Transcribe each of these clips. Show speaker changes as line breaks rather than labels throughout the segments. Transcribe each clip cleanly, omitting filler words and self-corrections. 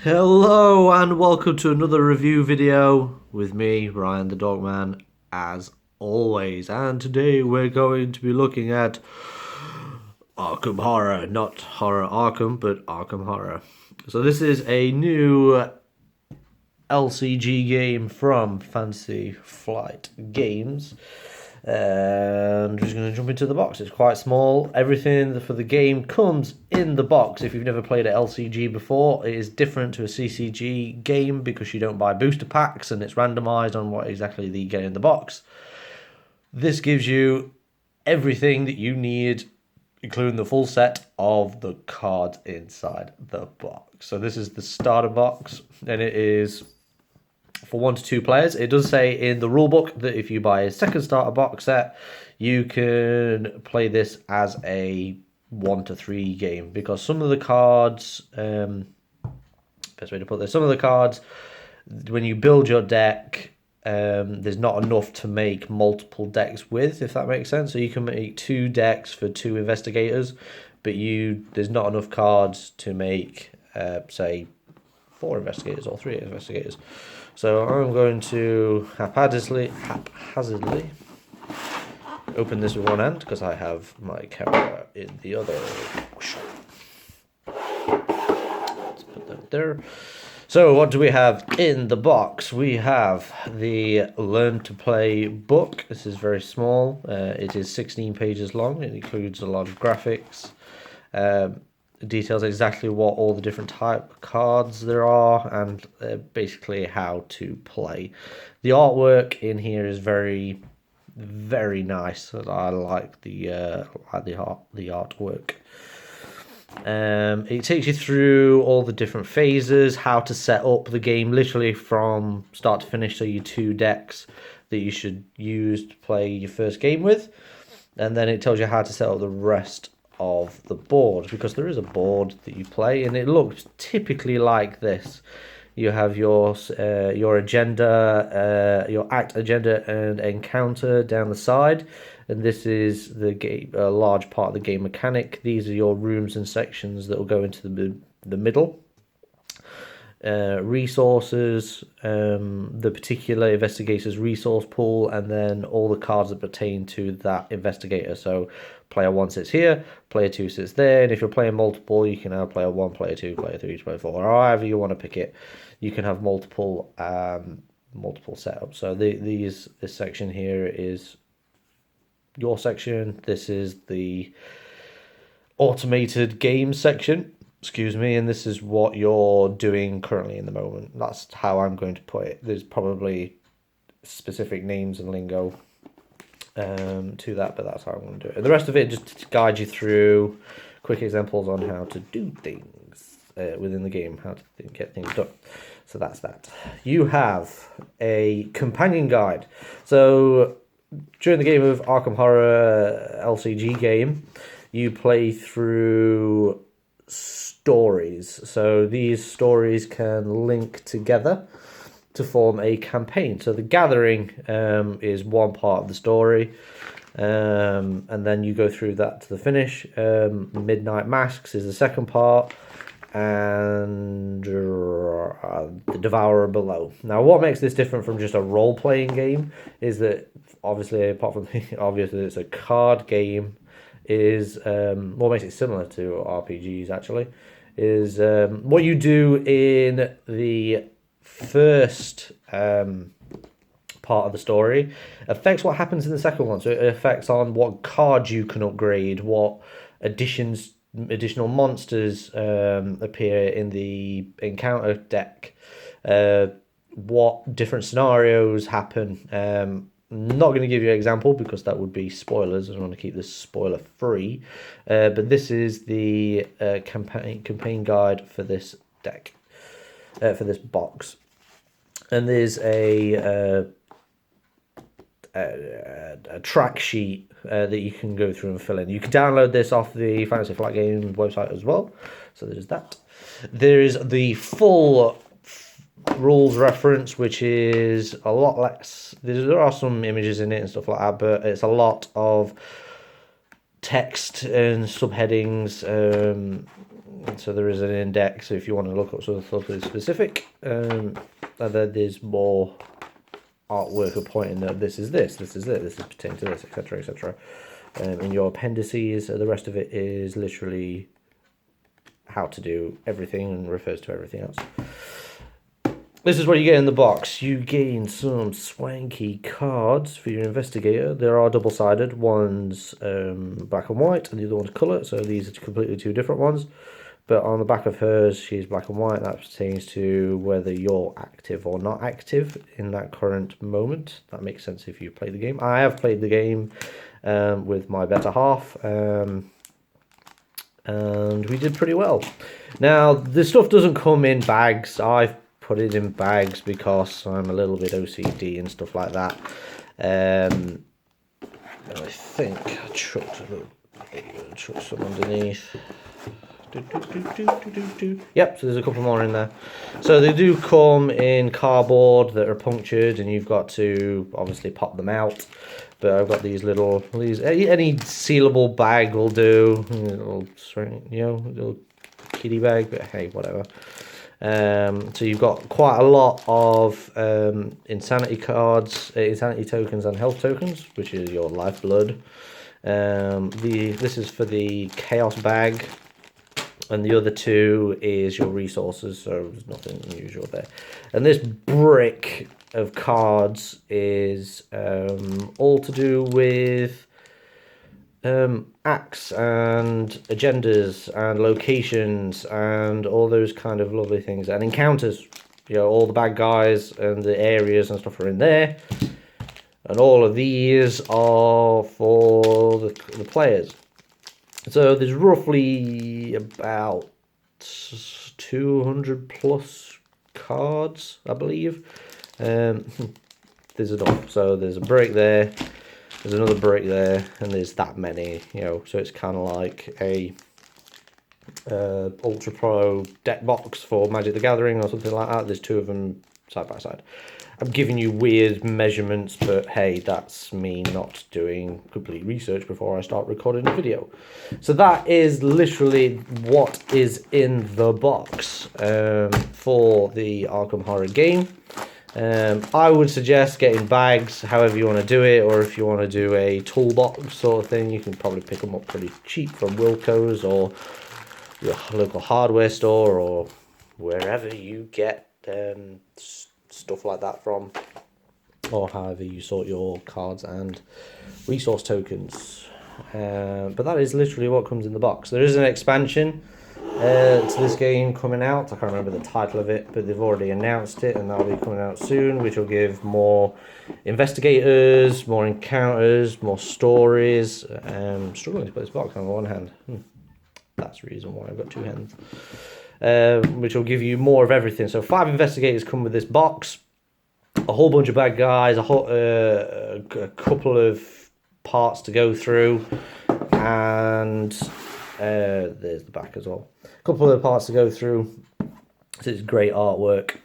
Hello and welcome to another review video with me, Ryan the Dogman, as always. And today we're going to be looking at Arkham Horror, not Horror Arkham, but Arkham Horror. So this is a new LCG game from Fantasy Flight Games. And I'm just going to jump into the box. It's quite small. Everything for the game comes in the box. If you've never played an LCG before, it is different to a CCG game because you don't buy booster packs and it's randomized on what exactly you get in the box. This gives you everything that you need, including the full set of the cards inside the box. So this is the starter box, and it is for 1 to 2 players. It does say in the rulebook that if you buy a second starter box set, you can play this as a 1 to 3 game, because some of the cards, best way to put this, some of the cards, when you build your deck, there's not enough to make multiple decks with, if that makes sense. So you can make 2 decks for 2 investigators, but there's not enough cards to make, say, 4 investigators or 3 investigators. So I'm going to haphazardly open this with one hand because I have my camera in the other. Let's put that there. So what do we have in the box? We have the Learn to Play book. This is very small. It is 16 pages long. It includes a lot of graphics. Details exactly what all the different type of cards there are, and basically how to play. The artwork in here is very, very nice. I like the artwork. It takes you through all the different phases, how to set up the game, literally from start to finish. So your 2 decks that you should use to play your first game with, and then it tells you how to set up the rest of the board, because there is a board that you play, and it looks typically like this. You have your agenda, your act, agenda, and encounter down the side, and this is the game, a large part of the game mechanic. These are your rooms and sections that will go into the middle. Resources, the particular investigator's resource pool, and then all the cards that pertain to that investigator. So player 1 sits here, player 2 sits there, and if you're playing multiple, you can have player 1, player 2, player 3, player 4, or however you want to pick it. You can have multiple setups. So this section here is your section. This is the automated game section. Excuse me, and this is what you're doing currently in the moment. That's how I'm going to put it. There's probably specific names and lingo to that, but that's how I'm going to do it. And the rest of it just guides you through quick examples on how to do things within the game, how to get things done. So that's that. You have a companion guide. So during the game of Arkham Horror LCG game, you play through stories. So these stories can link together to form a campaign. So the gathering is one part of the story, and then you go through that to the finish. Midnight Masks is the second part, and the Devourer below. Now, what makes this different from just a role-playing game is that, obviously, apart from the obvious that it's a card game, is what makes it similar to RPGs actually is what you do in the first part of the story affects what happens in the second one. So it affects on what cards you can upgrade, what additional monsters appear in the encounter deck, what different scenarios happen. Not going to give you an example because that would be spoilers. I want to keep this spoiler free. But this is the campaign guide for this deck, for this box. And there's a track sheet that you can go through and fill in. You can download this off the Fantasy Flight Games website as well. So there's that. There is the full rules reference, which is a lot less. There are some images in it and stuff like that, but it's a lot of text and subheadings, So there is an index if you want to look up something specific. And then there's more artwork of pointing that this is this is pertaining to this, etc., etc. In your appendices, the rest of it is literally how to do everything and refers to everything else. This is what you get in the box. You gain some swanky cards for your investigator. There are double-sided. One's black and white, and the other one's colour. So these are completely two different ones. But on the back of hers, she's black and white. That pertains to whether you're active or not active in that current moment. That makes sense if you play the game. I have played the game with my better half. And we did pretty well. Now, this stuff doesn't come in bags. I've put it in bags because I'm a little bit OCD and stuff like that. And I think I chucked some underneath. Yep, so there's a couple more in there. So they do come in cardboard that are punctured, and you've got to obviously pop them out. But I've got these any sealable bag will do, little kiddie bag, but hey, whatever. So you've got quite a lot of insanity cards, insanity tokens and health tokens, which is your lifeblood. This is for the chaos bag, and the other two is your resources, so there's nothing unusual there. And this brick of cards is all to do with acts and agendas and locations and all those kind of lovely things, and encounters. All the bad guys and the areas and stuff are in there, and all of these are for the players. So there's roughly about 200 plus cards, I believe. There's enough. So there's a break there, there's another break there, and there's that many. So it's kind of like a Ultra Pro deck box for Magic the Gathering or something like that. There's two of them side by side. I'm giving you weird measurements, but hey, that's me not doing complete research before I start recording the video. So that is literally what is in the box for the Arkham Horror game. I would suggest getting bags, however you want to do it, or if you want to do a toolbox sort of thing, you can probably pick them up pretty cheap from Wilco's or your local hardware store or wherever you get stuff like that from, or however you sort your cards and resource tokens. But that is literally what comes in the box. There is an expansion to this game coming out. I can't remember the title of it, but they've already announced it, and that'll be coming out soon, which will give more investigators, more encounters, more stories. Struggling to put this box on one hand. That's the reason why I've got two hands. Which will give you more of everything. So 5 investigators come with this box, a whole bunch of bad guys, a couple of parts to go through, and there's the back as well. A couple of parts to go through. So it's great artwork.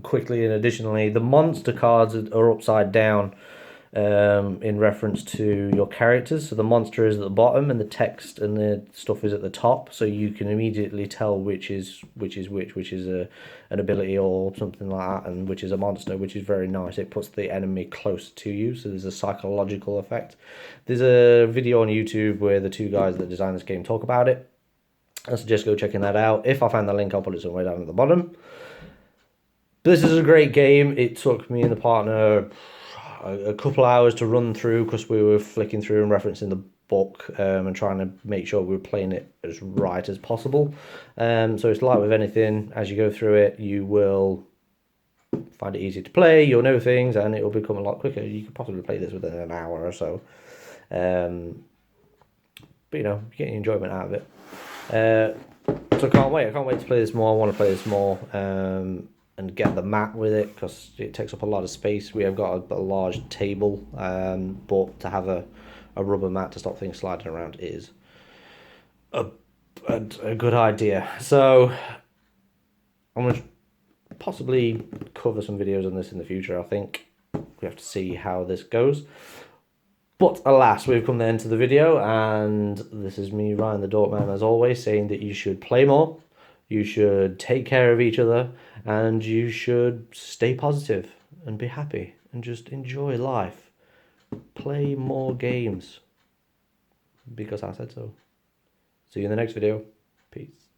Quickly and additionally, the monster cards are upside down. In reference to your characters, so the monster is at the bottom and the text and the stuff is at the top, so you can immediately tell which is an ability or something like that, and which is a monster, which is very nice. It puts the enemy close to you, so there's a psychological effect. There's a video on YouTube where the two guys that designed this game talk about it. I suggest go checking that out. If I find the link, I'll put it somewhere down at the bottom. But this is a great game. It took me and the partner a couple hours to run through because we were flicking through and referencing the book and trying to make sure we were playing it as right as possible. So it's like with anything, as you go through it, you will find it easy to play, you'll know things, and it will become a lot quicker. You could possibly play this within an hour or so. But you're getting enjoyment out of it. So I can't wait to play this more. I want to play this more. And get the mat with it because it takes up a lot of space. We have got a large table, but to have a rubber mat to stop things sliding around is a good idea. So I'm going to possibly cover some videos on this in the future. I think we have to see how this goes. But alas, we've come to the end of the video, and this is me, Ryan the Dorkman, as always, saying that you should play more, you should take care of each other, and you should stay positive and be happy and just enjoy life. Play more games because I said so. See you in the next video. Peace.